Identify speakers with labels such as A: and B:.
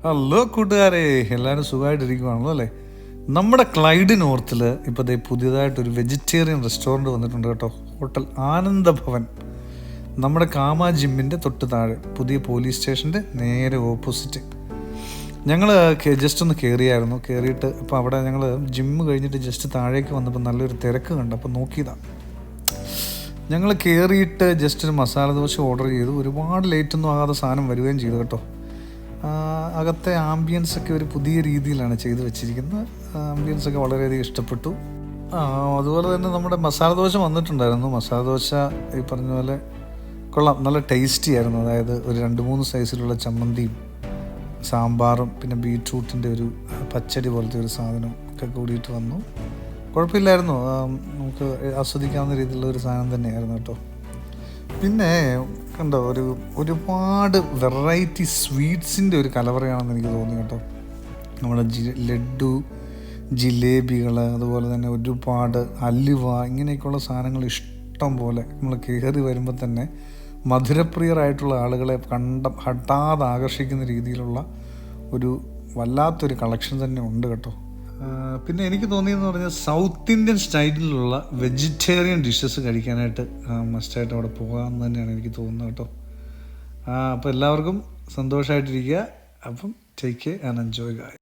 A: Hello കൂട്ടുകാരെ, എല്ലാവരും സുഖമായിട്ടിരിക്കുവാണല്ലോ അല്ലേ? നമ്മുടെ ക്ലൈഡ് നോർത്തിൽ ഇപ്പോൾ ദേ പുതിയതായിട്ടൊരു വെജിറ്റേറിയൻ റെസ്റ്റോറൻറ്റ് വന്നിട്ടുണ്ട് കേട്ടോ. ഹോട്ടൽ ആനന്ദഭവൻ. നമ്മുടെ കാമ ജിമ്മിൻ്റെ തൊട്ട് താഴെ, പുതിയ പോലീസ് സ്റ്റേഷൻ്റെ നേരെ ഓപ്പോസിറ്റ്. ഞങ്ങൾ ജസ്റ്റ് ഒന്ന് കയറിയായിരുന്നു. കയറിയിട്ട് ഇപ്പോൾ അവിടെ ഞങ്ങൾ ജിമ്മ് കഴിഞ്ഞിട്ട് ജസ്റ്റ് താഴേക്ക് വന്നപ്പോൾ നല്ലൊരു തിരക്ക് കണ്ടു. അപ്പോൾ നോക്കിയതാണ്. ഞങ്ങൾ കയറിയിട്ട് ജസ്റ്റ് ഒരു മസാല ദോശ ഓർഡർ ചെയ്തു. ഒരുപാട് ലേറ്റൊന്നും ആകാതെ സാധനം വരികയും ചെയ്തു കേട്ടോ. അകത്തെ ആംബിയൻസൊക്കെ ഒരു പുതിയ രീതിയിലാണ് ചെയ്ത് വെച്ചിരിക്കുന്നത്. ആംബിയൻസൊക്കെ വളരെയധികം ഇഷ്ടപ്പെട്ടു. അതുപോലെ തന്നെ നമ്മുടെ മസാല ദോശ വന്നിട്ടുണ്ടായിരുന്നു. മസാല ദോശ ഈ പറഞ്ഞ പോലെ കൊള്ളാം, നല്ല ടേസ്റ്റി ആയിരുന്നു. അതായത് ഒരു 2-3 സൈസിലുള്ള ചമ്മന്തിയും സാമ്പാറും പിന്നെ ബീട്രൂട്ടിൻ്റെ ഒരു പച്ചടി പോലത്തെ ഒരു സാധനം ഒക്കെ കൂടിയിട്ട് വന്നു. കുഴപ്പമില്ലായിരുന്നു. നമുക്ക് ആസ്വദിക്കാവുന്ന രീതിയിലുള്ള ഒരു സാധനം തന്നെയായിരുന്നു കേട്ടോ. പിന്നെ കണ്ടോ, ഒരുപാട് വെറൈറ്റി സ്വീറ്റ്സിൻ്റെ ഒരു കലവറയാണെന്ന് എനിക്ക് തോന്നി കേട്ടോ. നമ്മുടെ ലഡ്ഡു, ജിലേബികൾ, അതുപോലെ തന്നെ ഒരുപാട് അലുവ, ഇങ്ങനെയൊക്കെയുള്ള സാധനങ്ങൾ ഇഷ്ടം പോലെ. നമ്മൾ കയറി വരുമ്പോൾ തന്നെ മധുരപ്രിയരായിട്ടുള്ള ആളുകളെ ഹഠാത് ആകർഷിക്കുന്ന രീതിയിലുള്ള ഒരു വല്ലാത്തൊരു കളക്ഷൻ തന്നെ ഉണ്ട് കേട്ടോ. പിന്നെ എനിക്ക് തോന്നിയെന്ന് പറഞ്ഞാൽ സൗത്ത് ഇന്ത്യൻ സ്റ്റൈലിലുള്ള വെജിറ്റേറിയൻ ഡിഷസ് കഴിക്കാനായിട്ട് മസ്റ്റായിട്ട് അവിടെ പോകാമെന്ന് തന്നെയാണ് എനിക്ക് തോന്നുന്നത് കേട്ടോ. അപ്പോൾ എല്ലാവർക്കും സന്തോഷമായിട്ടിരിക്കുക. അപ്പം take care and enjoy guys.